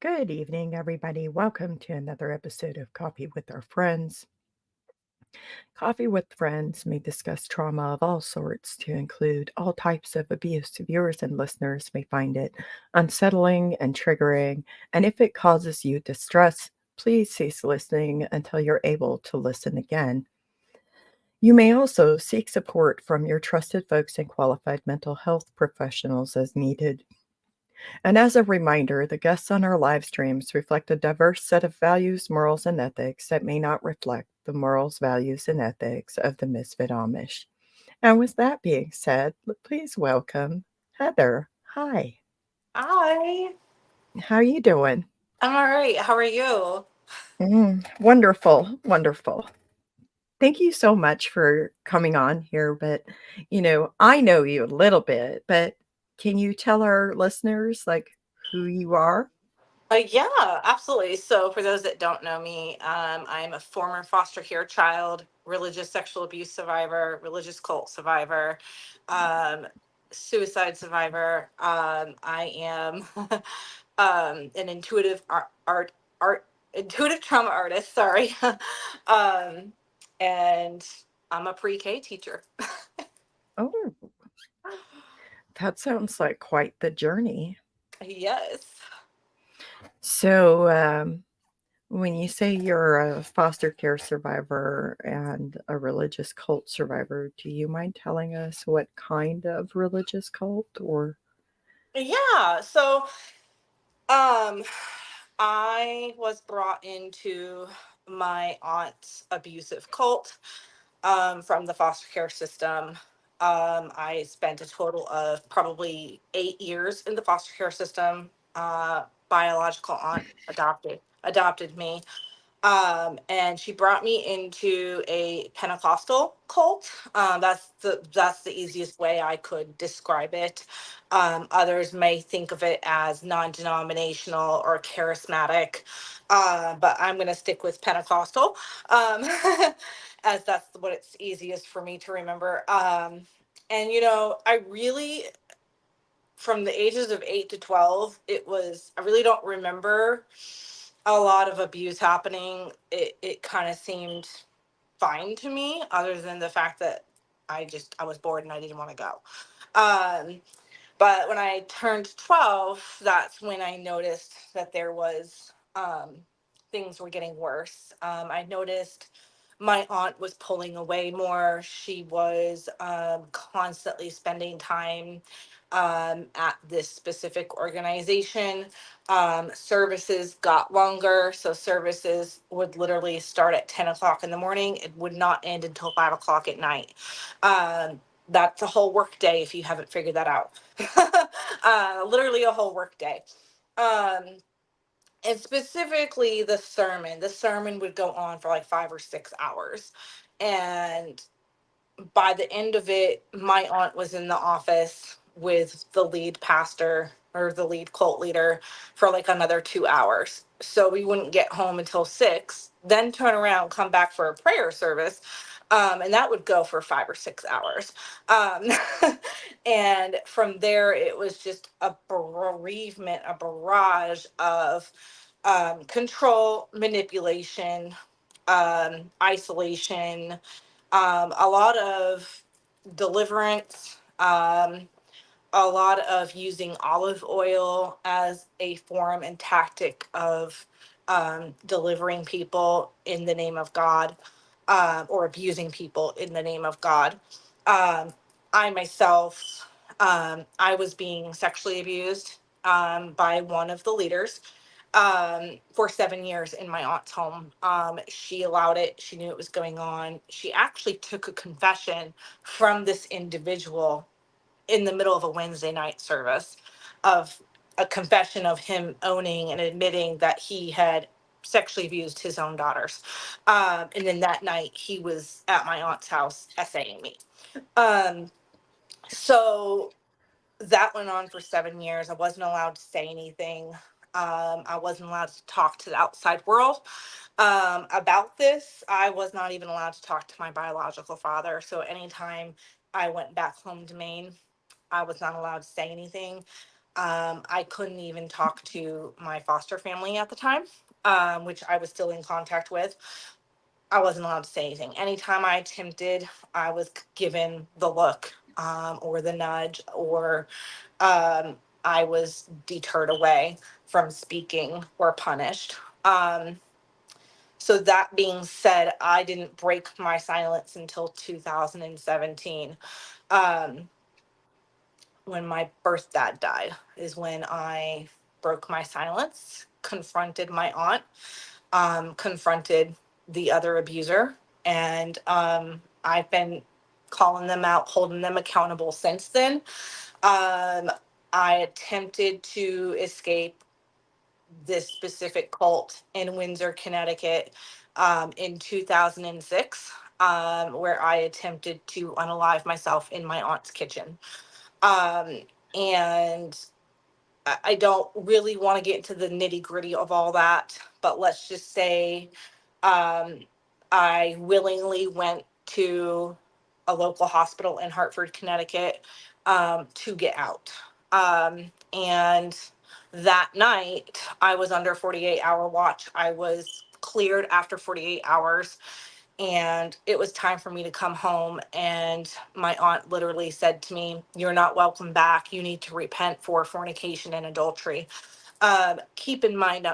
Good evening, everybody. Welcome to another episode of Coffee with Our Friends. Coffee with Friends may discuss trauma of all sorts, to include all types of abuse. Viewers and listeners may find it unsettling and triggering, and if it causes you distress, please cease listening until you're able to listen again. You may also seek support from your trusted folks and qualified mental health professionals as needed. And as a reminder, the guests on our live streams reflect a diverse set of values, morals, and ethics that may not reflect the morals, values, and ethics of the Misfit Amish. And with that being said, please welcome Heather. Hi. Hi, How you doing? I'm all right. How are you? Wonderful, wonderful. Thank you so much for coming on here. But, I know you a little bit, but can you tell our listeners, like, who you are? Yeah, absolutely. So, for those that don't know me, I'm a former foster care child, religious sexual abuse survivor, religious cult survivor, um, suicide survivor. I am an intuitive intuitive trauma artist. Sorry, um, and I'm a pre-K teacher. Oh, that sounds like quite the journey. Yes. So, when you say you're a foster care survivor and a religious cult survivor, do you mind telling us what kind of religious cult or? Yeah. Um, I was brought into my aunt's abusive cult from the foster care system. I spent a total of probably 8 years in the foster care system. Biological aunt adopted me, and she brought me into a Pentecostal cult. That's the easiest way I could describe it. Others may think of it as non-denominational or charismatic, but I'm going to stick with Pentecostal, um, as that's what it's easiest for me to remember. And I really, from the ages of 8 to 12, I really don't remember a lot of abuse happening. It kind of seemed fine to me, other than the fact that I was bored and I didn't want to go. Um, but when I turned 12, that's when I noticed that there was things were getting worse. I noticed my aunt was pulling away more. She was constantly spending time at this specific organization. Services got longer. So services would literally start at 10 o'clock in the morning. It would not end until 5 o'clock at night. That's a whole work day if you haven't figured that out. Literally a whole work day. Um, and specifically the sermon. The sermon would go on for like 5 or 6 hours. And by the end of it, my aunt was in the office with the lead pastor or the lead cult leader for like another 2 hours. So we wouldn't get home until 6, then turn around, come back for a prayer service. And that would go for 5 or 6 hours. Um, and from there, it was just a bereavement, a barrage of control, manipulation, isolation, a lot of deliverance, a lot of using olive oil as a form and tactic of delivering people in the name of God, or abusing people in the name of God. Um, I myself, I was being sexually abused by one of the leaders for 7 years in my aunt's home. She allowed it. She knew it was going on. She actually took a confession from this individual in the middle of a Wednesday night service, of a confession of him owning and admitting that he had sexually abused his own daughters. And then that night he was at my aunt's house essaying me. Um, so that went on for 7 years. I wasn't allowed to say anything. I wasn't allowed to talk to the outside world about this. I was not even allowed to talk to my biological father. So anytime I went back home to Maine, I was not allowed to say anything. I couldn't even talk to my foster family at the time, which I was still in contact with. I wasn't allowed to say anything. Anytime I attempted, I was given the look, or the nudge, or I was deterred away from speaking or punished. So that being said, I didn't break my silence until 2017. Um, when my birth dad died, is when I broke my silence, confronted my aunt, confronted the other abuser, and I've been calling them out, holding them accountable since then. Um, I attempted to escape this specific cult in Windsor, Connecticut, in 2006, where I attempted to unalive myself in my aunt's kitchen. Um, and I don't really want to get into the nitty gritty of all that, but let's just say um, I willingly went to a local hospital in Hartford, Connecticut, to get out. And that night, I was under 48-hour watch. I was cleared after 48 hours, and it was time for me to come home. And my aunt literally said to me, "You're not welcome back. You need to repent for fornication and adultery." Keep in mind,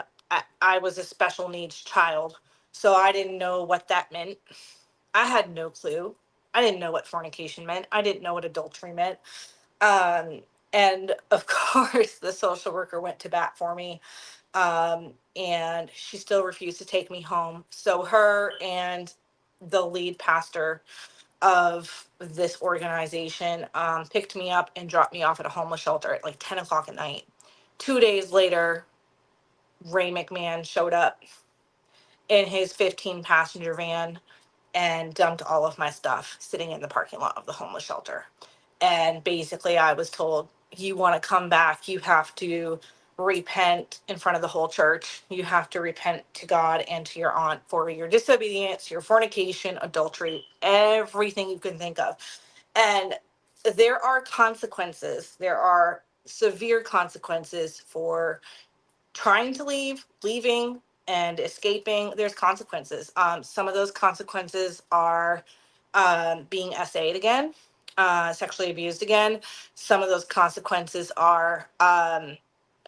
I was a special needs child, so I didn't know what that meant. I had no clue. I didn't know what fornication meant. I didn't know what adultery meant. Um, and of course, the social worker went to bat for me, and she still refused to take me home. So her and the lead pastor of this organization picked me up and dropped me off at a homeless shelter at like 10 o'clock at night. 2 days later, Ray McMahon showed up in his 15 passenger van and dumped all of my stuff sitting in the parking lot of the homeless shelter. And basically, I was told, "You want to come back, you have to repent in front of the whole church. You have to repent to God and to your aunt for your disobedience, your fornication, adultery, everything you can think of." And there are consequences. There are severe consequences for trying to leave, leaving, and escaping. There's consequences. Some of those consequences are being SA'd again, sexually abused again. Some of those consequences are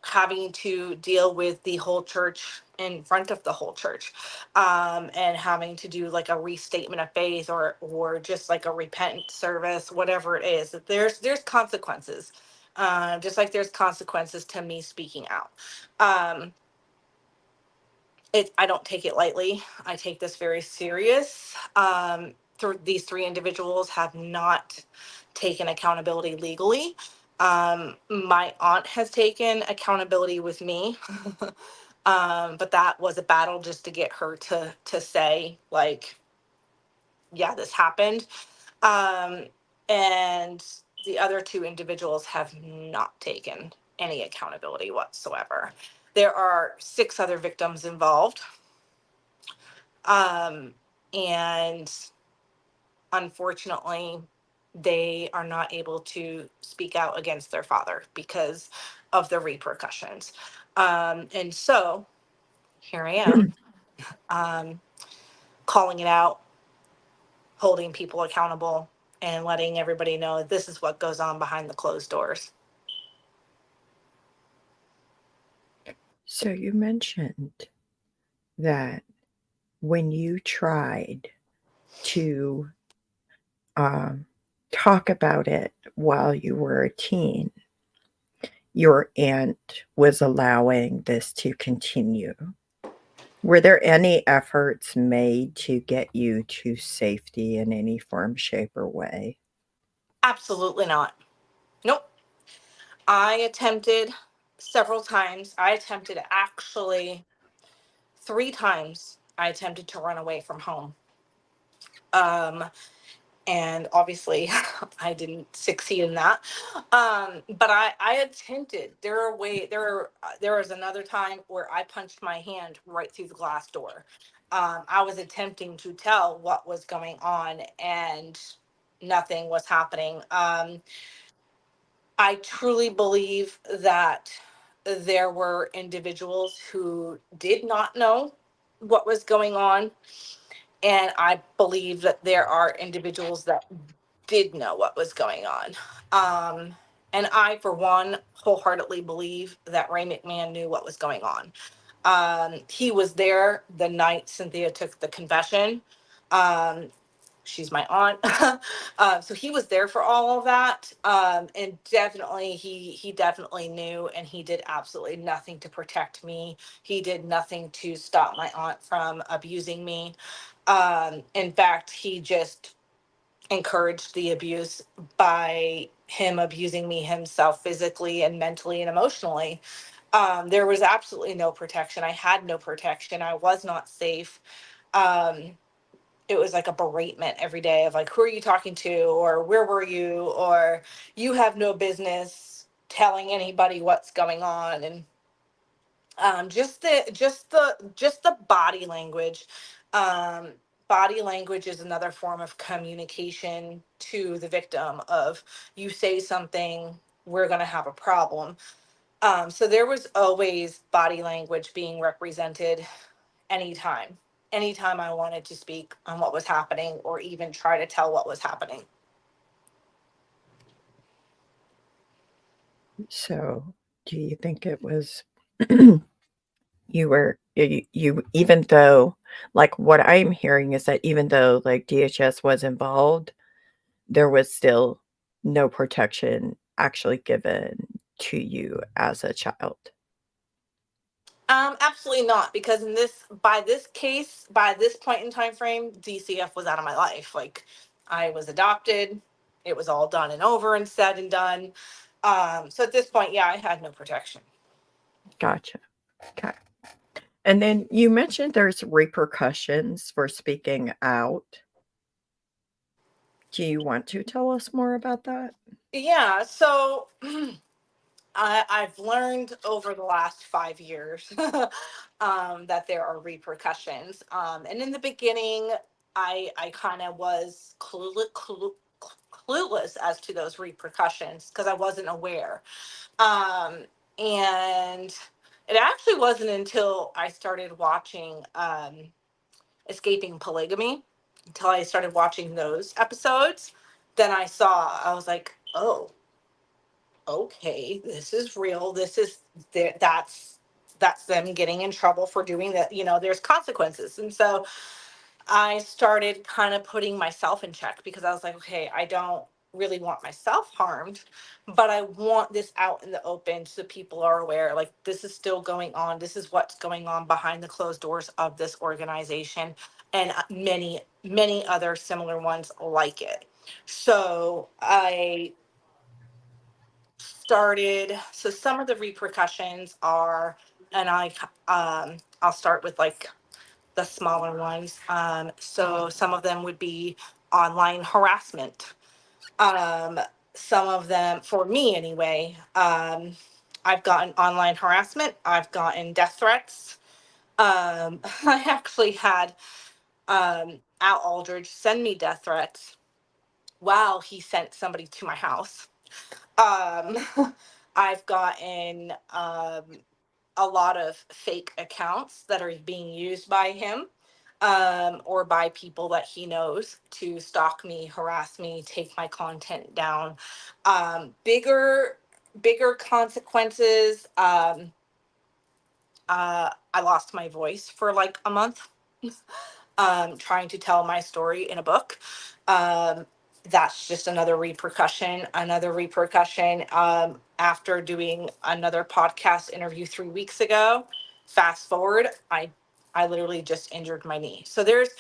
having to deal with the whole church in front of the whole church, and having to do like a restatement of faith, or just like a repentant service, whatever it is. There's consequences, just like there's consequences to me speaking out. um I don't take it lightly. I take this very serious. These three individuals have not taken accountability legally. My aunt has taken accountability with me, but that was a battle just to get her to say, like, yeah, this happened. Um, and the other two individuals have not taken any accountability whatsoever. There are 6 other victims involved, um, and unfortunately, they are not able to speak out against their father because of the repercussions. And so here I am, um, calling it out, holding people accountable, and letting everybody know this is what goes on behind the closed doors. So you mentioned that when you tried to um, talk about it while you were a teen, your aunt was allowing this to continue. Were there any efforts made to get you to safety in any form, shape, or way? Absolutely not. Nope. I attempted several times. I attempted actually 3 times. I attempted to run away from home. Um, and obviously I didn't succeed in that. But I attempted. There was another time where I punched my hand right through the glass door. I was attempting to tell what was going on, and nothing was happening. I truly believe that there were individuals who did not know what was going on. And I believe that there are individuals that did know what was going on. Um, and I, for one, wholeheartedly believe that Ray McMahon knew what was going on. He was there the night Cynthia took the confession. Um, she's my aunt. So he was there for all of that. And definitely he definitely knew, and he did absolutely nothing to protect me. He did nothing to stop my aunt from abusing me. In fact, he just encouraged the abuse by him abusing me himself physically and mentally and emotionally. There was absolutely no protection. I had no protection. I was not safe. Um, it was like a beratement every day of like, who are you talking to, or where were you, or you have no business telling anybody what's going on. And just the body language. um Body language is another form of communication to the victim of, you say something, we're going to have a problem. So there was always body language being represented anytime I wanted to speak on what was happening or even try to tell what was happening. So, do you think it was you even though like, what I'm hearing is that even though, like, DHS was involved, there was still no protection actually given to you as a child? Absolutely not, because in this by this case, by this point in time frame, DCF was out of my life. Like, I was adopted. It was all done and over and said and done. So at this point, yeah, I had no protection. Gotcha. Okay. And then you mentioned there's repercussions for speaking out. Do you want to tell us more about that? Yeah, so I've learned over the last 5 years that there are repercussions. And in the beginning, I kind of was clueless as to those repercussions because I wasn't aware. Um, and it actually wasn't until I started watching Escaping Polygamy, until I started watching those episodes, then I was like, oh, okay, this is real. This is that's them getting in trouble for doing that. There's consequences. And so I started kind of putting myself in check, because I was like, okay, I don't really want myself harmed, but I want this out in the open so people are aware, like, this is still going on. This is what's going on behind the closed doors of this organization, and many, many other similar ones like it. So some of the repercussions are, and I'll start with like the smaller ones. So some of them would be online harassment. Um, some of them, for me anyway, I've gotten online harassment. I've gotten death threats. I actually had Al Aldridge send me death threats while he sent somebody to my house. I've gotten a lot of fake accounts that are being used by him, or by people that he knows, to stalk me, harass me, take my content down. Bigger consequences. I lost my voice for like a month, trying to tell my story in a book. Um, that's just another repercussion. Another repercussion, after doing another podcast interview 3 weeks ago, fast forward, I literally just injured my knee. So there's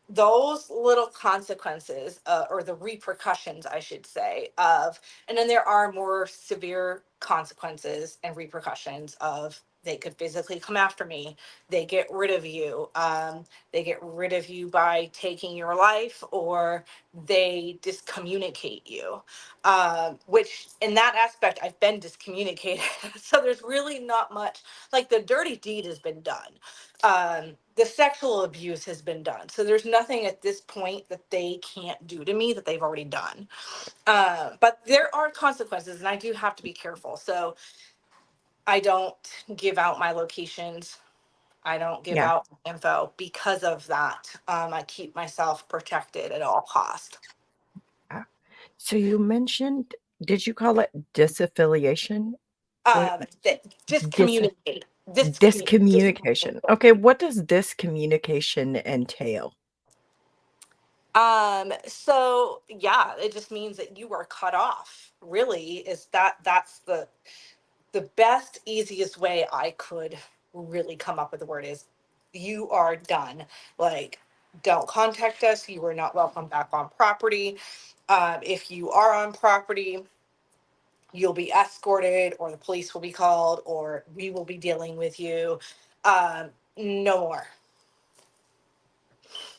those little consequences, or the repercussions, I should say, and then there are more severe consequences and repercussions of They could physically come after me. They get rid of you. They get rid of you by taking your life, or they discommunicate you. Which, in that aspect, I've been discommunicated. So there's really not much. Like, the dirty deed has been done. The sexual abuse has been done. So there's nothing at this point that they can't do to me that they've already done. But there are consequences, and I do have to be careful. So I don't give out my locations. I don't give Yeah. out info because of that. I keep myself protected at all cost. Uh, So you mentioned, did you call it disaffiliation? What dis Discommunicate. discommunication? Discommunicate. Okay, what does discommunication entail? So yeah, it just means that you are cut off. Really, that's the best, easiest way I could really come up with the word is you are done. Like, don't contact us. You are not welcome back on property. If you are on property, you'll be escorted, or the police will be called, or we will be dealing with you. No more.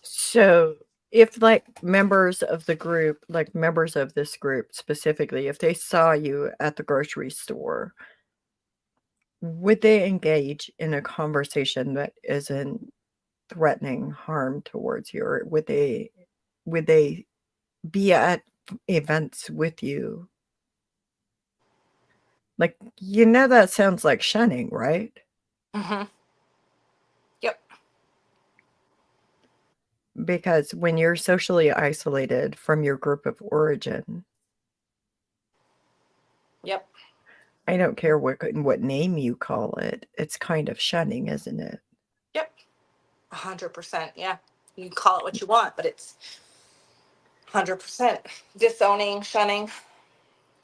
So, if like members of the group, like members of this group specifically, if they saw you at the grocery store, would they engage in a conversation that isn't threatening harm towards you, or would they be at events with you? Like, that sounds like shunning, right? Hmm. Yep. Because when you're socially isolated from your group of origin, Yep. I don't care what name you call it, it's kind of shunning, isn't it? Yep. 100%. Yeah. You can call it what you want, but it's 100% disowning, shunning.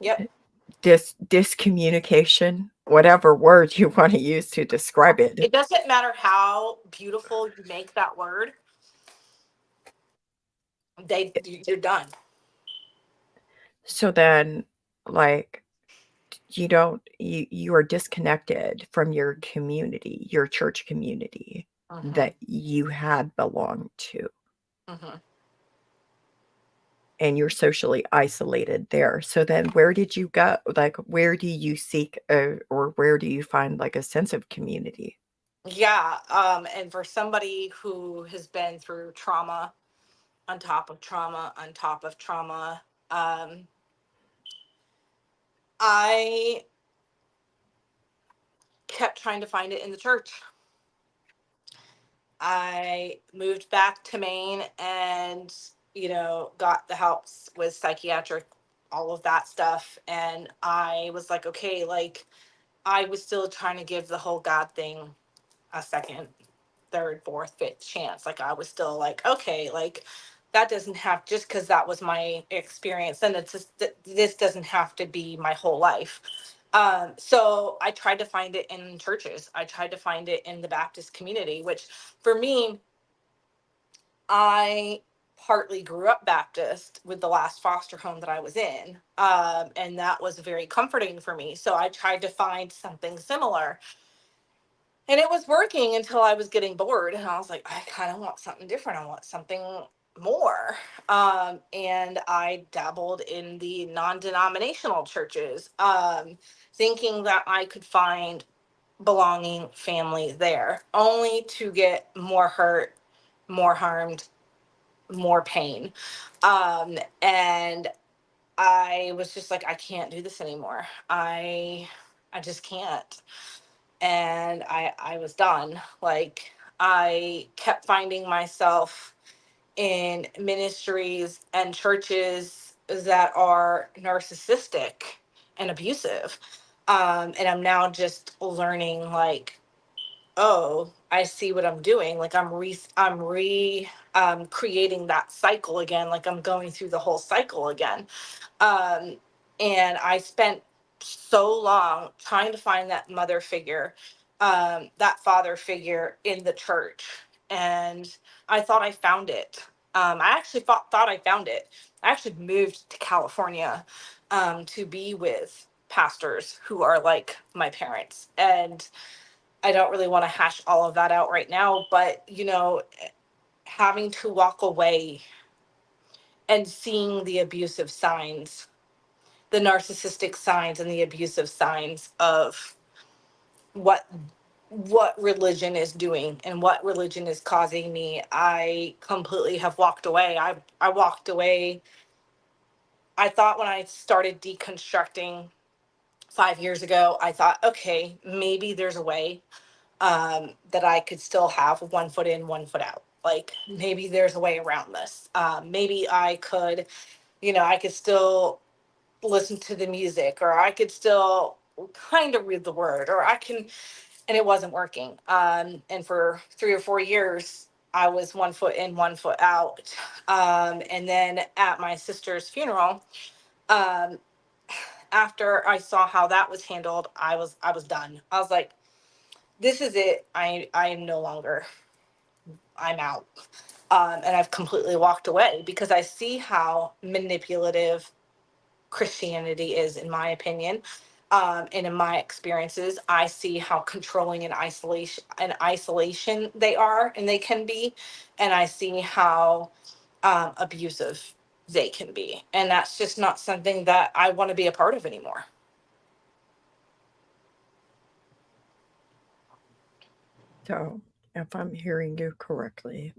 Yep. Discommunication, whatever word you wanna use to describe it. It doesn't matter how beautiful you make that word, you're done. So then, like, you are disconnected from your community, your church community Hmm. that you had belonged to, Hmm. and you're socially isolated there. So then where did you go? Like, where do you seek, or where do you find, like, a sense of community? Yeah. And for somebody who has been through trauma on top of trauma on top of trauma, um, I kept trying to find it in the church. I moved back to Maine and, got the helps with psychiatric, all of that stuff. And I was like, okay, like, I was still trying to give the whole God thing a second, third, fourth, fifth chance. Like, I was still like, okay, like, that doesn't have, just because that was my experience, then it's just this doesn't have to be my whole life. So I tried to find it in churches. I tried to find it in the Baptist community, which for me, I partly grew up Baptist with the last foster home that I was in. And that was very comforting for me. So I tried to find something similar. And it was working until I was getting bored. And I was like, I kind of want something different. I want something more. And I dabbled in the non denominational churches, thinking that I could find belonging, family there, only to get more hurt, more harmed, more pain. And I was just like, I can't do this anymore. I just can't. And I was done. Like, I kept finding myself in ministries and churches that are narcissistic and abusive. And I'm now just learning, like, oh, I see what I'm doing. Like, I'm creating that cycle again. Like, I'm going through the whole cycle again. Um, and I spent so long trying to find that mother figure, that father figure in the church. And I thought I found it. I actually thought I found it. I actually moved to California, to be with pastors who are like my parents. And I don't really want to hash all of that out right now, but having to walk away and seeing the abusive signs, the narcissistic signs and the abusive signs of what religion is doing and what religion is causing me, I completely have walked away. I walked away. I thought when I started deconstructing 5 years ago, I thought, okay, maybe there's a way that I could still have one foot in, one foot out. Like maybe there's a way around this. Maybe I could still listen to the music, or I could still kind of read the word, or I can, and it wasn't working. And for 3 or 4 years, I was one foot in, one foot out. And then at my sister's funeral, um, after I saw how that was handled, I was done. I was like, this is it. I am no longer. I'm out. And I've completely walked away because I see how manipulative Christianity is, in my opinion. And in my experiences, I see how controlling and isolation they are and they can be, and I see how abusive they can be, and that's just not something that I want to be a part of anymore. So, if I'm hearing you correctly,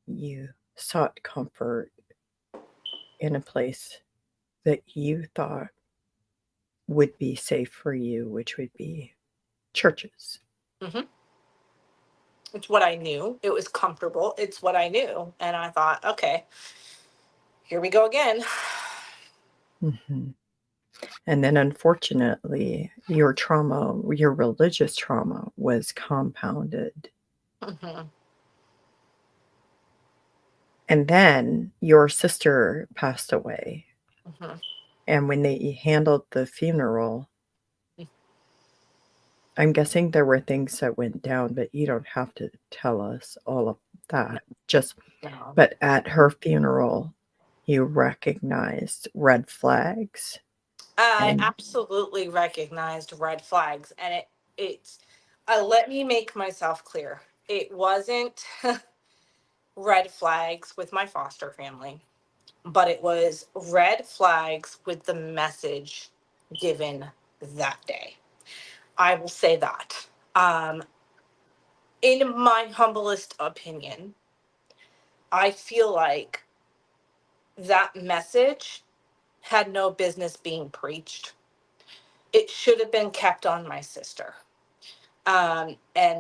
you sought comfort in a place that you thought would be safe for you, which would be churches. Hmm. It's what I knew. It was comfortable. It's what I knew, and I thought, okay, here we go again. Hmm. And then, unfortunately, your trauma, your religious trauma, was compounded. Hmm. And then your sister passed away. Hmm. And when they handled the funeral, I'm guessing there were things that went down, but you don't have to tell us all of that. Just, No. but at her funeral, you recognized red flags. I And absolutely recognized red flags, and it's let me make myself clear. It wasn't red flags with my foster family, but it was red flags with the message given that day. I will say that. In my humblest opinion, I feel like that message had no business being preached. It should have been kept on my sister, and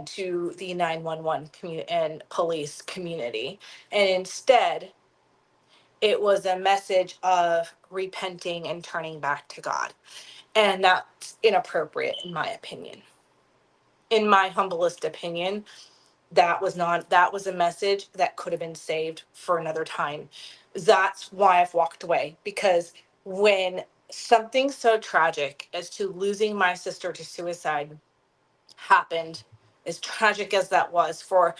to the 911 and police community. And instead, it was a message of repenting and turning back to God. And that's inappropriate, in my opinion. In my humblest opinion, that was a message that could have been saved for another time. That's why I've walked away, because when something so tragic as to losing my sister to suicide happened, as tragic as that was, for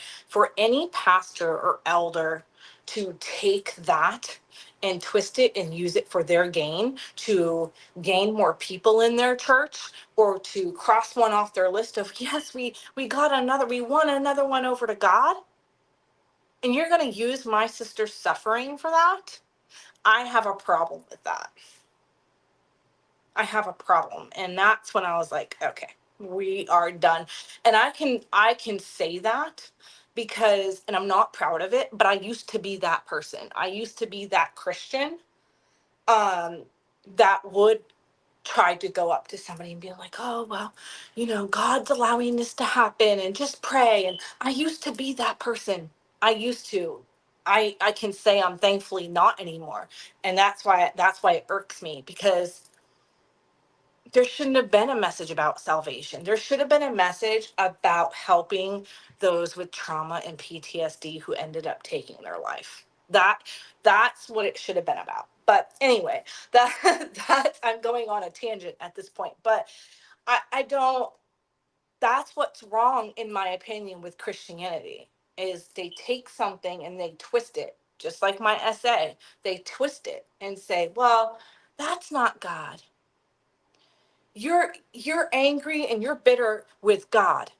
any pastor or elder to take that and twist it and use it for their gain, to gain more people in their church, or to cross one off their list of, yes, we won another one over to God, and you're going to use my sister's suffering for that. I have a problem with that. I have a problem. And that's when I was like, okay, we are done. And I can say that because, and I'm not proud of it, but I used to be that person. I used to be that Christian um that would try to go up to somebody and be like, "Oh, well, God's allowing this to happen and just pray." And I used to be that person. I used to. I can say I'm thankfully not anymore. And that's why it irks me, because there shouldn't have been a message about salvation. There should have been a message about helping those with trauma and PTSD who ended up taking their life. That's what it should have been about. But anyway, that that I'm going on a tangent at this point. But I don't. That's what's wrong, in my opinion, with Christianity, is they take something and they twist it, just like my essay. They twist it and say, well, that's not God. you're angry and you're bitter with God,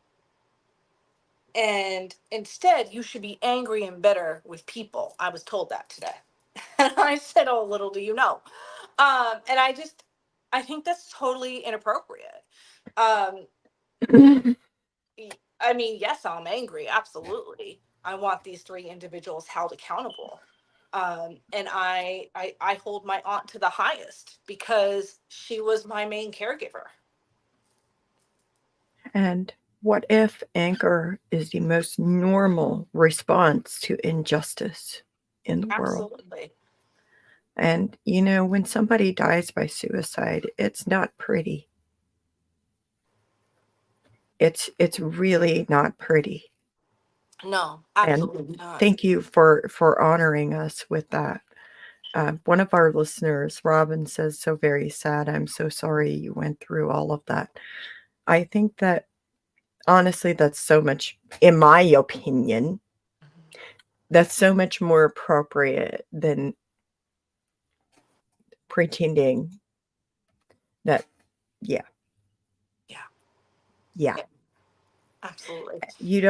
and instead you should be angry and bitter with people. I was told that today. And I said, oh, little do you know. And I think that's totally inappropriate. um I mean, yes, I'm angry, absolutely. I want these three individuals held accountable. And I hold my aunt to the highest because she was my main caregiver. And what if anger is the most normal response to injustice in the world? Absolutely. And when somebody dies by suicide, it's not pretty. It's really not pretty. No, And absolutely not. thank you for honoring us with that. One of our listeners, Robin, says, "So very sad. I'm so sorry you went through all of that." I think that honestly, that's so much, in my opinion, that's so much more appropriate than pretending that, yeah, Yeah, yeah. yeah, absolutely. You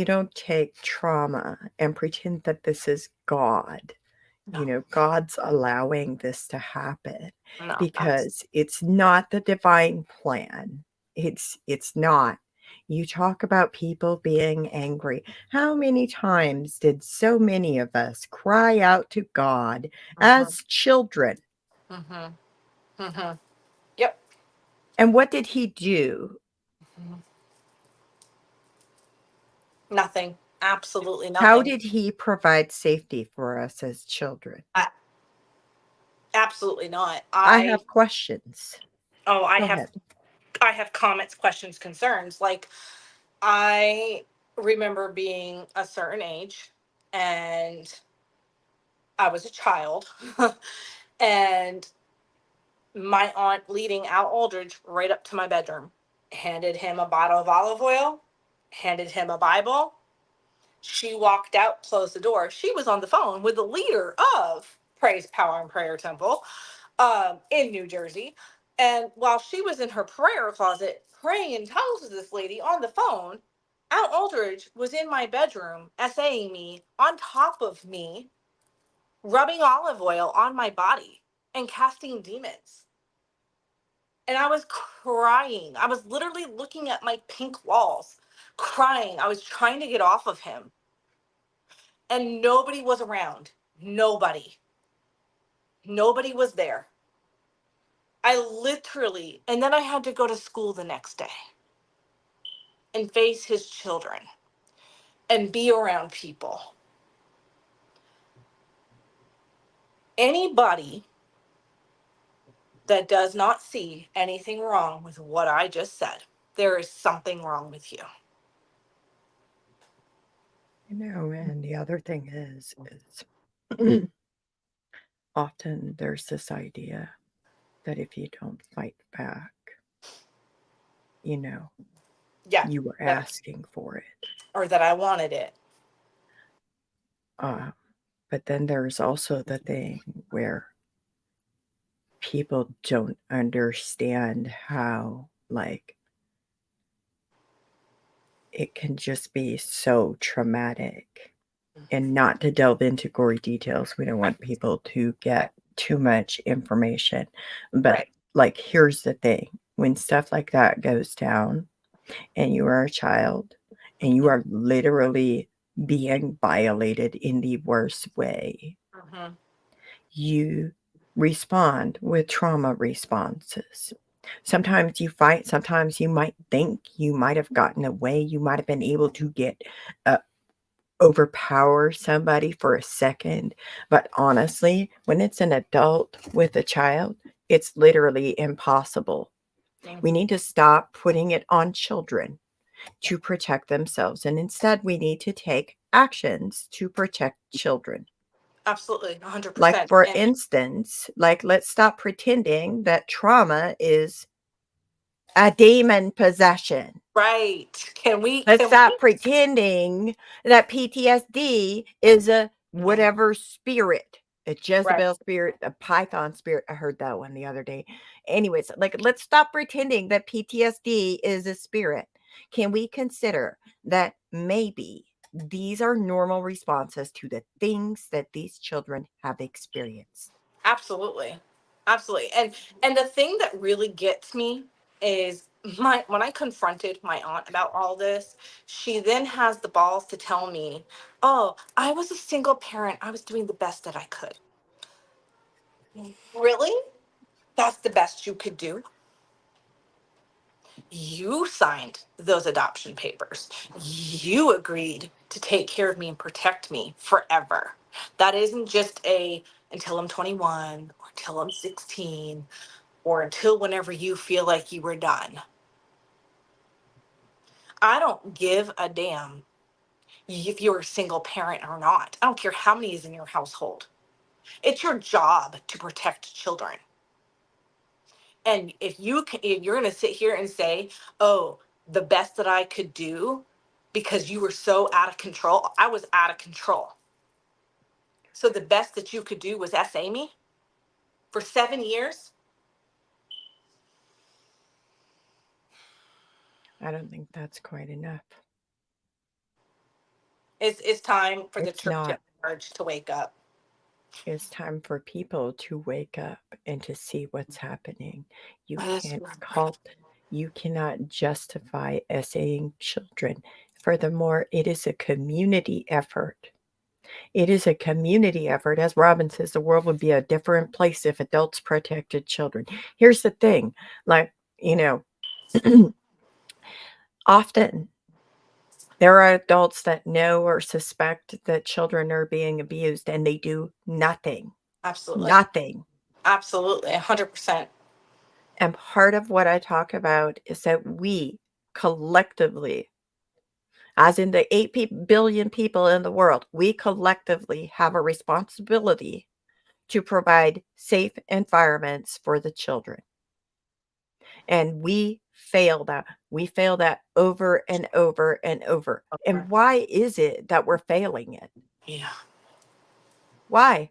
don't take trauma and pretend that this is God. No, God's allowing this to happen no, because it's not the divine plan. It's not. You talk about people being angry. How many times did so many of us cry out to God mm-hmm, as children? mm-hmm, mm-hmm. Yep. And what did he do? Mhm. Nothing. Absolutely How nothing. did he provide safety for us as children? I, absolutely not. I have questions. Oh, Go ahead. I have comments, questions, concerns. Like, I remember being a certain age, and I was a child, and my aunt leading Al Aldridge right up to my bedroom, handed him a bottle of olive oil, handed him a Bible. She walked out, closed the door. She was on the phone with the leader of Praise, Power, and Prayer Temple in New Jersey. And while she was in her prayer closet praying in tongues with this lady on the phone, Al Aldridge was in my bedroom essaying me on top of me, rubbing olive oil on my body and casting demons. And I was crying. I was literally looking at my pink walls, crying. I was trying to get off of him, and nobody was around. Nobody. Nobody was there. I literally, and then I had to go to school the next day and face his children and be around people. Anybody that does not see anything wrong with what I just said, there is something wrong with you. And the other thing is often there's this idea that if you don't fight back, you know, Yeah, you were that, asking for it. or that I wanted it. Uh, but then there's also the thing where people don't understand how, like, it can just be so traumatic. And not to delve into gory details, we don't want people to get too much information. But, Right. like, here's the thing, when stuff like that goes down, and you are a child and you are literally being violated in the worst way, Mm-hmm. you respond with trauma responses. Sometimes you fight, sometimes you might think you might have gotten away, you might have been able to get overpower somebody for a second. But honestly, when it's an adult with a child, it's literally impossible. We Mm-hmm. need to stop putting it on children to protect themselves. And instead, we need to take actions to protect children. Absolutely, Like, 100%. for And instance, like, let's stop pretending that trauma is a demon possession. right, Let's can we stop pretending that PTSD is a whatever spirit. A Right. Jezebel spirit, a Python spirit. I heard that one the other day. Anyways, like, let's stop pretending that PTSD is a spirit. Can we consider that maybe these are normal responses to the things that these children have experienced? Absolutely. Absolutely. And the thing that really gets me is my when I confronted my aunt about all this, she then has the balls to tell me, "Oh, I was a single parent. I was doing the best that I could." Really? That's the best you could do? You signed those adoption papers. You agreed to take care of me and protect me forever. That isn't just a until I'm 21 or until I'm 16 or until whenever you feel like you were done. I don't give a damn if you're a single parent or not. I don't care how many is in your household. It's your job to protect children. And if you're going to sit here and say, "Oh, the best that I could do because you were so out of control." I was out of control. So the best that you could do was SA me for 7 years? I don't think that's quite enough. It's time for the It's church at not. large to wake up. It's time for people to wake up and to see what's happening. You Yes, can't right. call, you cannot justify essaying children. Furthermore, it is a community effort. It is a community effort. As Robin says, the world would be a different place if adults protected children. Here's the thing, like, you know, often there are adults that know or suspect that children are being abused and they do nothing. Absolutely. Nothing. Absolutely. 100%. And part of what I talk about is that we collectively, as in the 8 billion people in the world, we collectively have a responsibility to provide safe environments for the children. And we fail that. We fail that over and over and over. And why is it that we're failing it? Yeah. Why?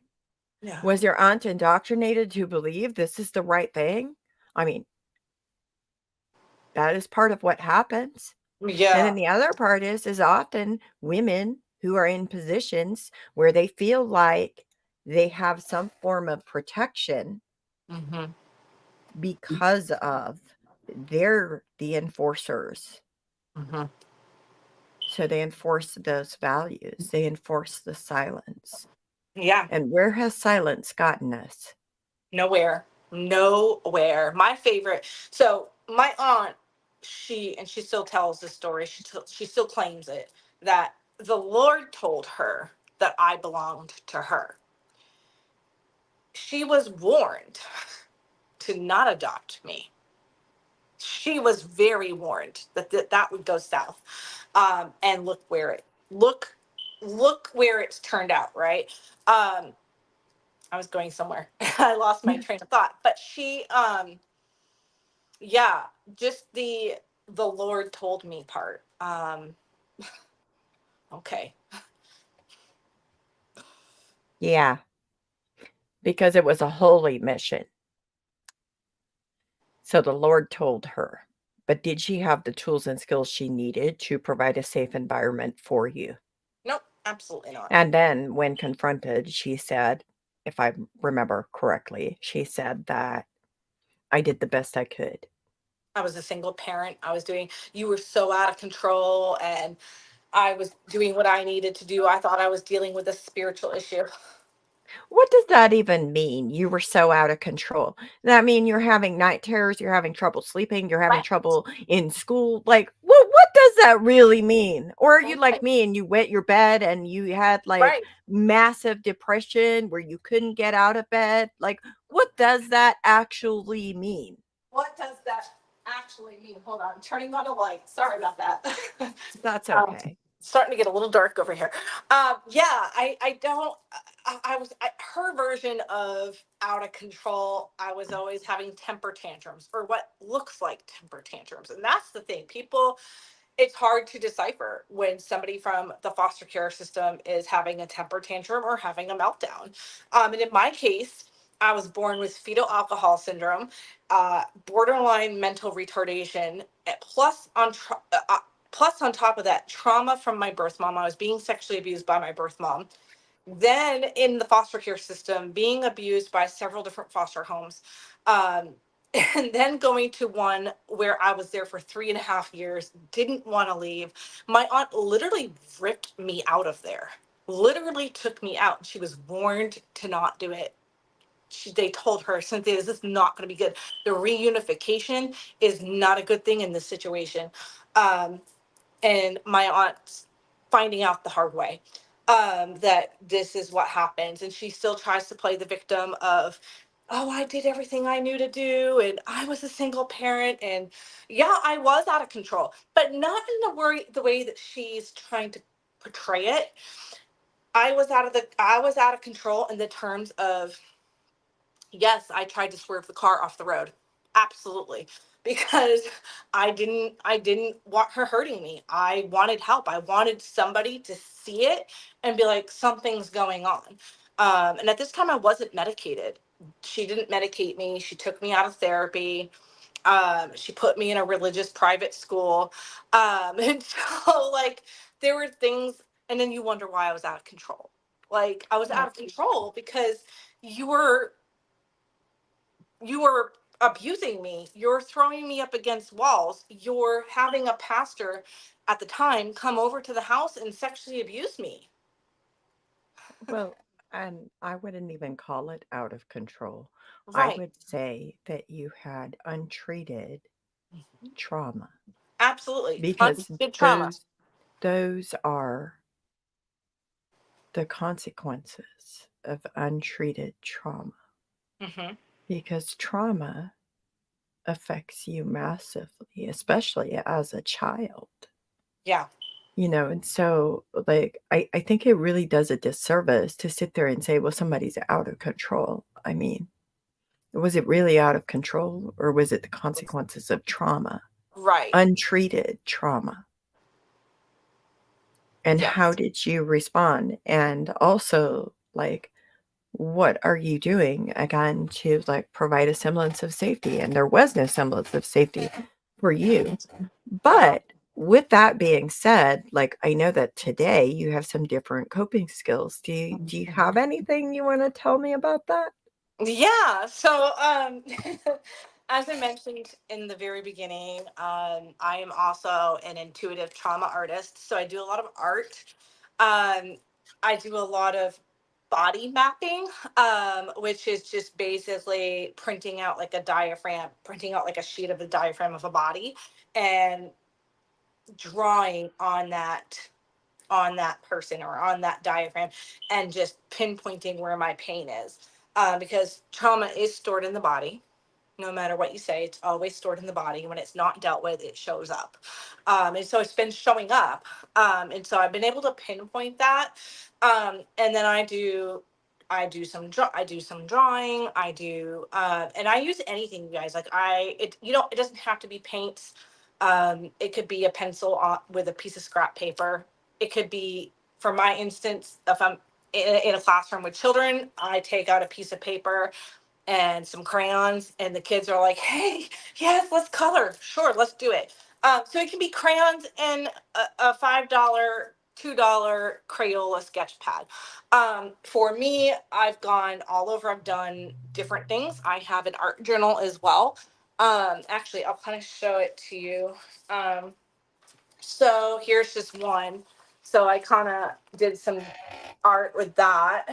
Yeah. Was your aunt indoctrinated to believe this is the right thing? I mean, that is part of what happens. And then Yeah. the other part is often women who are in positions where they feel like they have some form of protection Mm-hmm. because of they're the enforcers. Mm-hmm. So they enforce those values. They enforce the silence. Yeah. And where has silence gotten us? Nowhere. Nowhere. My favorite. So my aunt, she still tells this story. She still claims it that the Lord told her that I belonged to her. She was warned to not adopt me. She was very warned that that would go south. And look where it's turned out. Right. I was going somewhere. I lost my train of thought. But yeah, just the Lord told me part. Okay. Yeah, because it was a holy mission. So the Lord told her. But did she have the tools and skills she needed to provide a safe environment for you? Nope, absolutely not. And then when confronted, she said, if I remember correctly, she said that I did the best I could. I was a single parent. You were so out of control, and I was doing what I needed to do. I thought I was dealing with a spiritual issue. What does that even mean? You were so out of control. That mean you're having night terrors, you're having trouble sleeping, you're having Right. trouble in school? Like, what does that really mean? Or are you like Right. me and you wet your bed and you had like Right. massive depression where you couldn't get out of bed? Like, what does that actually mean? What does that actually mean? Hold on, I'm turning on a light. Sorry about that. That's um, okay. Starting to get a little dark over here. Yeah, I don't. Her version of out of control. I was always having temper tantrums, or what looks like temper tantrums, and that's the thing. People, it's hard to decipher when somebody from the foster care system is having a temper tantrum or having a meltdown. And in my case, I was born with fetal alcohol syndrome, borderline mental retardation, plus on top of that, trauma from my birth mom. I was being sexually abused by my birth mom, then in the foster care system, being abused by several different foster homes, um, and then going to one where I was there for 3.5 years, didn't want to leave. My aunt literally ripped me out of there, literally took me out. She was warned to not do it. They told her, Cynthia, this is not going to be good. The reunification is not a good thing in this situation. Um, and my aunt's finding out the hard way, that this is what happens, and she still tries to play the victim of, oh, I did everything I knew to do, and I was a single parent, and yeah, I was out of control, but not in the way that she's trying to portray it. I was out of control in the terms of, yes, I tried to swerve the car off the road. Absolutely. Because I didn't want her hurting me. I wanted help. I wanted somebody to see it and be like, something's going on. And at this time I wasn't medicated. She didn't medicate me. She took me out of therapy. She put me in a religious private school. And so like there were things, and then you wonder why I was out of control. Like I was out Well, of control because you were you are abusing me. You're throwing me up against walls. You're having a pastor at the time come over to the house and sexually abuse me. well, and I wouldn't even call it out of control. I Right. would say that you had untreated trauma Absolutely. because Untreated trauma. those are the consequences of untreated trauma Hmm. because trauma affects you massively, especially as a child. Yeah. And so, like, I think it really does a disservice to sit there and say, well, somebody's out of control. I mean, was it really out of control or was it the consequences of trauma, Right. untreated trauma? And how Yes. did you respond? And also, like, what are you doing again to like provide a semblance of safety? And there was no semblance of safety for you. Uh-huh. But with that being said, like I know that today you have some different coping skills. Do you have anything you want to tell me about that? Yeah. So, as I mentioned in the very beginning, I am also an intuitive trauma artist. So I do a lot of art. Um, I do a lot of body mapping, which is just basically printing out like a diaphragm, printing out like a sheet of the diaphragm of a body, and drawing on that person or on that diaphragm, and just pinpointing where my pain is, because trauma is stored in the body. No matter what you say, it's always stored in the body. When it's not dealt with, it shows up, and so it's been showing up, and so I've been able to pinpoint that, and then I do some drawing. I do, and I use anything, you guys. Like it doesn't have to be paints. It could be a pencil with a piece of scrap paper. It could be, for my instance, if I'm in a classroom with children, I take out a piece of paper and some crayons, and the kids are like, hey, yes, let's color. Sure, let's do it. So it can be crayons and a $5, $2 Crayola sketch pad. For me, I've gone all over. I've done different things. I have an art journal as well. Actually, I'll kind of show it to you. Um, so here's just one. So I kind of did some art with that,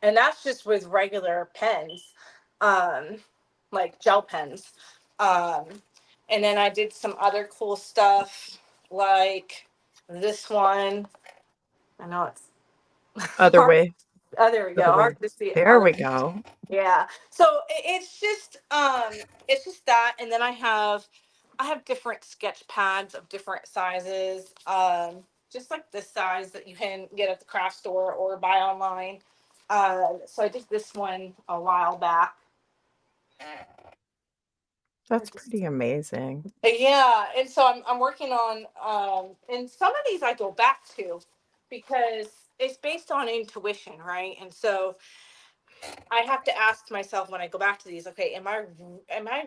and that's just with regular pens, um, like gel pens. Um, and then I did some other cool stuff, like this one. I know it's Other hard. way, Oh, there we go. other way. Hard to see. There we go. Yeah. So it's just that, and then I have different sketch pads of different sizes, just like this size that you can get at the craft store or buy online. So I did this one a while back. That's pretty amazing. Yeah, and so I'm working on and some of these I go back to because it's based on intuition, right? And so I have to ask myself when I go back to these, okay, am I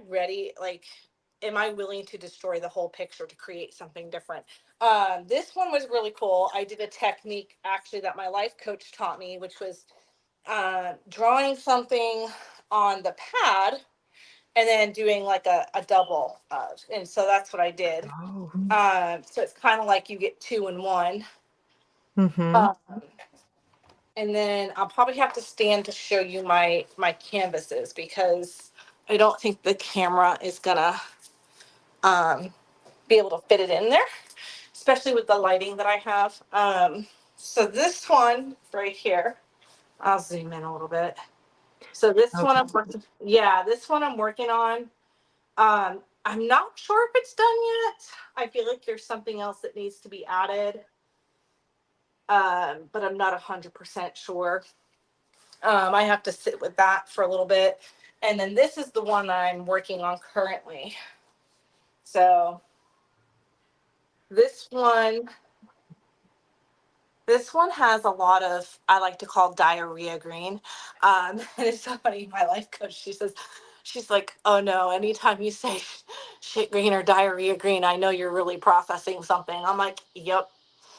ready? Like, am I willing to destroy the whole picture to create something different? This one was really cool. I did a technique actually that my life coach taught me, which was drawing something on the pad and then doing like a double of. And so that's what I did. Oh. So it's kind of like you get two in one. Mhm. Um, and then I'll probably have to stand to show you my canvases because I don't think the camera is gonna um, be able to fit it in there, especially with the lighting that I have. So this one right here, I'll zoom in a little bit. So this one Okay. I'm working, yeah, this one I'm working on. I'm not sure if it's done yet. I feel like there's something else that needs to be added, but I'm not 100% sure. I have to sit with that for a little bit. And then this is the one that I'm working on currently. So this one, this one has a lot of, I like to call diarrhea green. And it's so funny. My life coach, she's like, oh no, anytime you say shit green or diarrhea green, I know you're really processing something. I'm like, yep.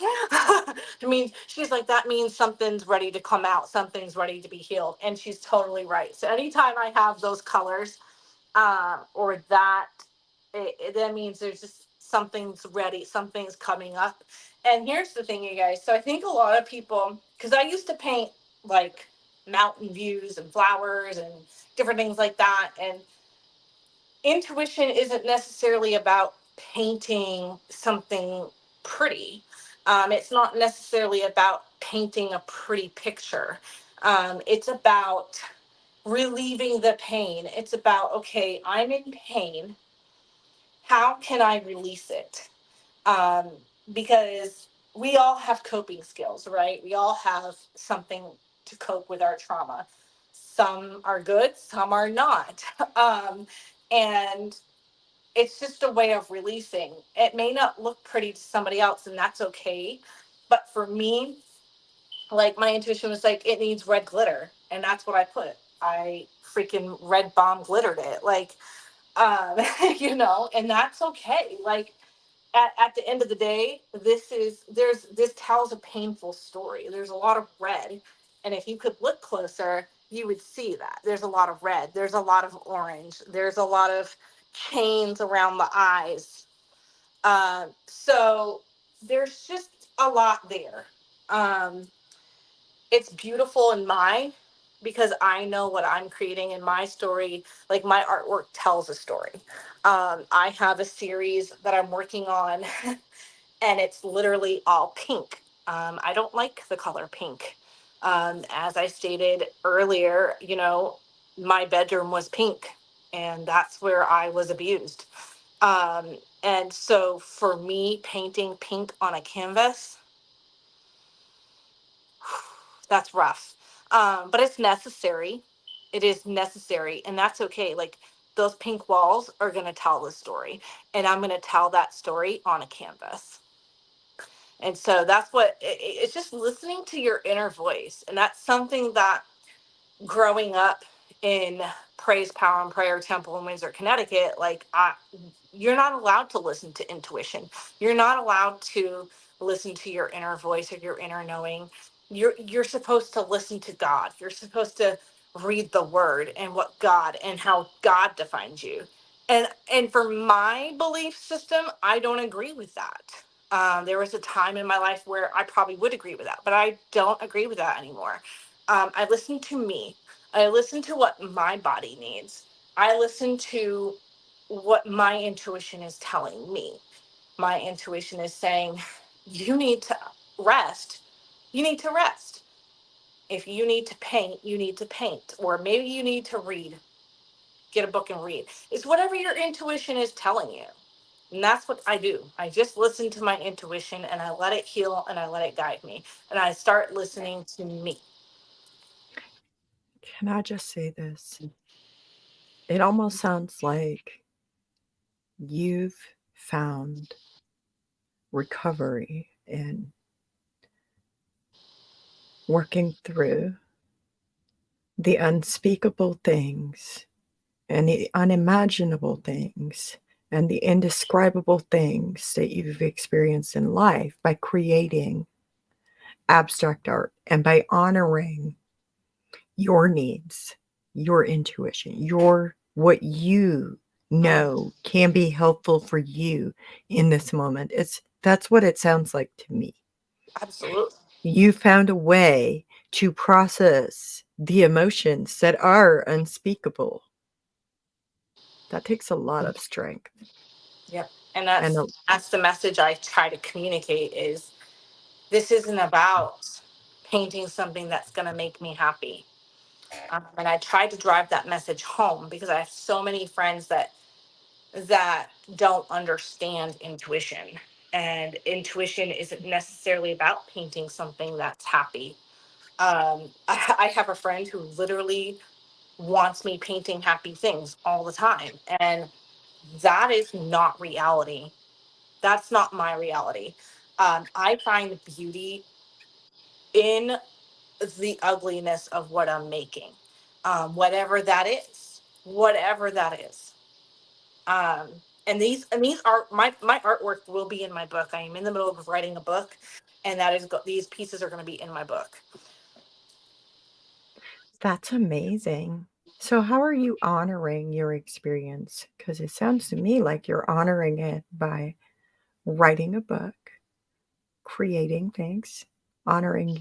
I mean, she's like, that means something's ready to come out, something's ready to be healed. And she's totally right. So anytime I have those colors, or that, that means there's just something's ready, something's coming up. And here's the thing, you guys. So I think a lot of people, because I used to paint like mountain views and flowers and different things like that. And intuition isn't necessarily about painting something pretty. It's not necessarily about painting a pretty picture. It's about relieving the pain. It's about, okay, I'm in pain. How can I release it? Um, because we all have coping skills, right? We all have something to cope with our trauma. Some are good, some are not. And it's just a way of releasing. It may not look pretty to somebody else, and that's okay. But for me, like my intuition was like, it needs red glitter. And that's what I put. I freaking red bomb glittered it. Like, and that's okay. Like, at the end of the day, this tells a painful story. There's a lot of red. And if you could look closer, you would see that. There's a lot of red. There's a lot of orange. There's a lot of chains around the eyes. So there's just a lot there. Um, it's beautiful in mine because I know what I'm creating in my story. Like my artwork tells a story. I have a series that I'm working on, and it's literally all pink. I don't like the color pink. As I stated earlier, my bedroom was pink, and that's where I was abused. And so for me, painting pink on a canvas, that's rough. But it's necessary. It is necessary, and that's okay. Like those pink walls are going to tell the story, and I'm going to tell that story on a canvas. And so that's what it's just listening to your inner voice. And that's something that growing up in Praise Power and Prayer Temple in Windsor, Connecticut, you're not allowed to listen to intuition. You're not allowed to listen to your inner voice or your inner knowing. You're supposed to listen to God. You're supposed to read the word and what God and how God defines you. And for my belief system, I don't agree with that. There was a time in my life where I probably would agree with that, but I don't agree with that anymore. I listen to me. I listen to what my body needs. I listen to what my intuition is telling me. My intuition is saying, you need to rest. You need to rest. If you need to paint, you need to paint. Or maybe you need to read. Get a book and read. It's whatever your intuition is telling you. And that's what I do. I just listen to my intuition and I let it heal and I let it guide me. And I start listening to me. Can I just say this? It almost sounds like you've found recovery in working through the unspeakable things and the unimaginable things and the indescribable things that you've experienced in life by creating abstract art and by honoring your needs, your intuition, your what you Mm, know can be helpful for you in this moment. It's that's what it sounds like to me. absolutely. You found a way to process the emotions that are unspeakable. That takes a lot of strength. Yep. And And that's the message I try to communicate is this isn't about painting something that's going to make me happy. And I try to drive that message home because I have so many friends that don't understand intuition. And intuition isn't necessarily about painting something that's happy. I have a friend who literally wants me painting happy things all the time. And that is not reality. That's not my reality. I find beauty in the ugliness of what I'm making, whatever that is, whatever that is. Um, and these are my artwork will be in my book. I am in the middle of writing a book, and these pieces are going to be in my book. that's amazing. So, how are you honoring your experience? Because it sounds to me like you're honoring it by writing a book, creating things, honoring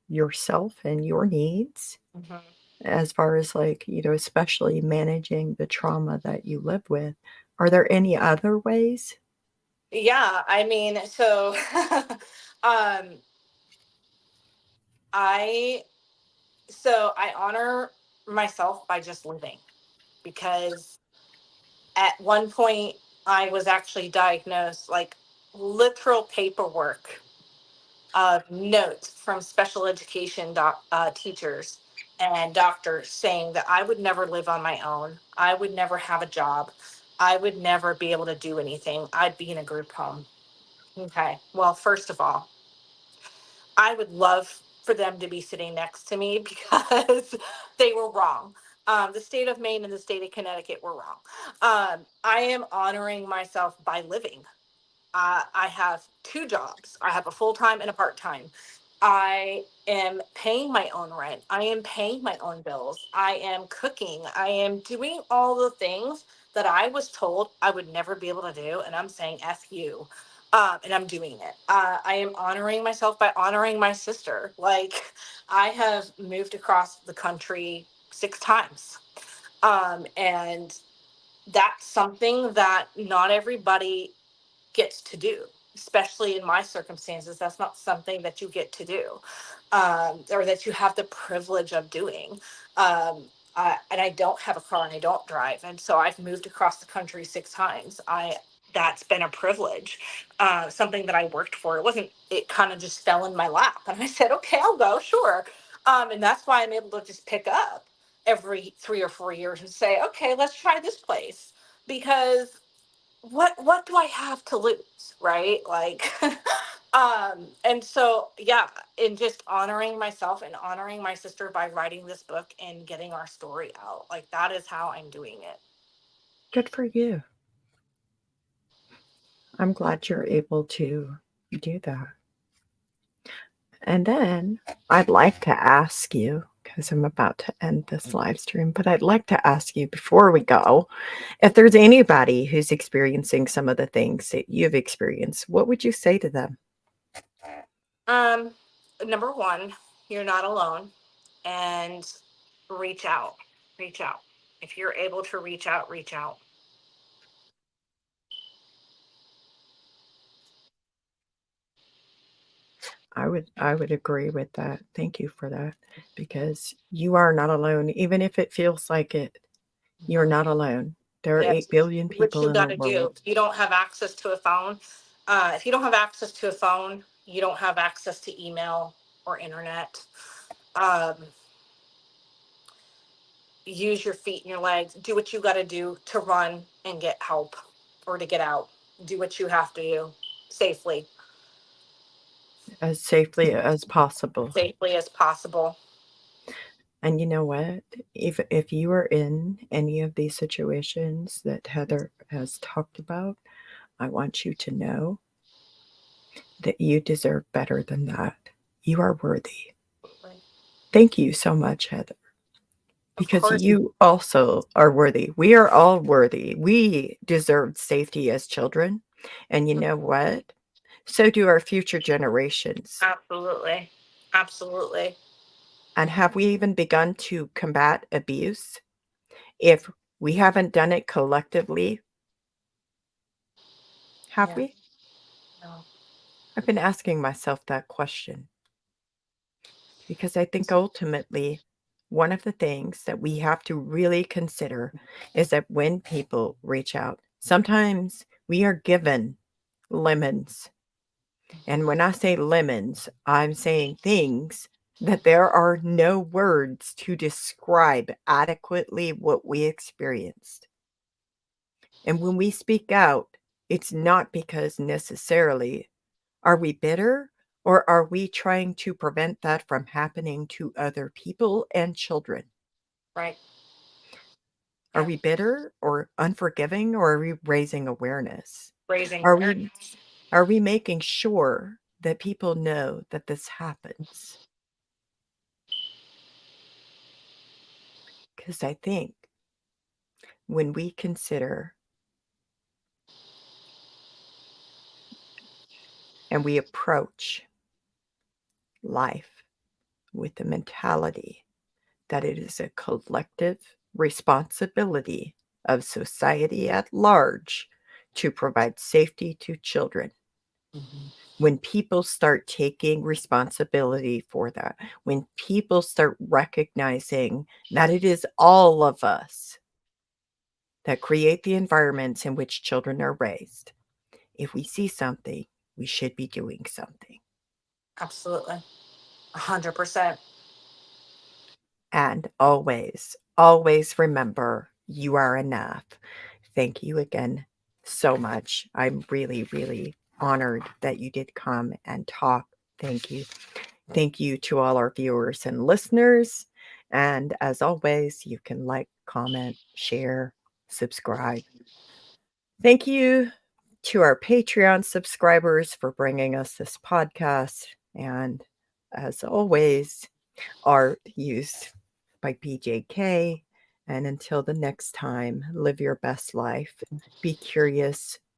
yourself and your needs Mhm. as far as like, especially managing the trauma that you live with. Are there any other ways? Yeah, I mean, so um, I I honor myself by just living because at one point I was actually diagnosed like literal paperwork of notes from special education teachers and doctors saying that I would never live on my own. I would never have a job. I would never be able to do anything. I'd be in a group home. Okay. Well, first of all, I would love for them to be sitting next to me because they were wrong. The state of Maine and the state of Connecticut were wrong. I am honoring myself by living. I have two jobs. I have a full time and a part time. I am paying my own rent. I am paying my own bills. I am cooking. I am doing all the things that I was told I would never be able to do. And I'm saying F you. And I'm doing it. I am honoring myself by honoring my sister. Like, I have moved across the country 6 times. And that's something that not everybody gets to do, especially in my circumstances. That's not something that you get to do, or that you have the privilege of doing. Um, and I don't have a car and I don't drive, and so I've moved across the country 6 times. That's been a privilege, something that I worked for. It wasn't. It kind of just fell in my lap, and I said, "Okay, I'll go, sure." And that's why I'm able to just pick up every 3 or 4 years and say, "Okay, let's try this place," because what do I have to lose, right? Like and so yeah, in just honoring myself and honoring my sister by writing this book and getting our story out. Like, that is how I'm doing it. Good for you. I'm glad you're able to do that. And then I'd like to ask you, because I'm about to end this live stream, but I'd like to ask you before we go, if there's anybody who's experiencing some of the things that you've experienced, what would you say to them? Um Number one, you're not alone, and reach out. Reach out. If you're able to reach out, reach out. I would agree with that. Thank you for that because you are not alone. Even if it feels like it, you're Mhm. not alone. There are Yes. 8 billion What people you in the got to do. world. If you don't have access to a phone, if you don't have access to a phone, you don't have access to email or internet. Um, Use your feet and your legs. Do what you got to do to run and get help. or to get out. Do what you have to do safely, as safely as possible. safely as possible. And you know what? If you are in any of these situations that Heather has talked about, I want you to know that you deserve better than that. You are worthy. Absolutely. Thank you so much, Heather, Of because course. you also are worthy. We are all worthy. We deserved safety as children. And you know what? So do our future generations. Absolutely. Absolutely. And have we even begun to combat abuse? If we haven't done it collectively, have Yeah. we? No. I've been asking myself that question because I think ultimately one of the things that we have to really consider is that when people reach out, sometimes we are given lemons. And when I say lemons, I'm saying things that there are no words to describe adequately what we experienced. And when we speak out, it's not because necessarily are we bitter, or are we trying to prevent that from happening to other people and children? Right. Are Yeah. we bitter or unforgiving, or are we raising awareness? Raising Are we awareness. are we making sure that people know that this happens? Because I think when we consider and we approach life with the mentality that it is a collective responsibility of society at large to provide safety to children. Mhm. When people start taking responsibility for that, when people start recognizing that it is all of us that create the environments in which children are raised, if we see something, we should be doing something. Absolutely. 100%. And always, always remember you are enough. Thank you again so much. I'm really, really honored that you did come and talk. Thank you. Thank you to all our viewers and listeners. And as always, you can like, comment, share, subscribe. Thank you to our Patreon subscribers for bringing us this podcast. And as always, art used by BJK. And until the next time, live your best life. Be curious,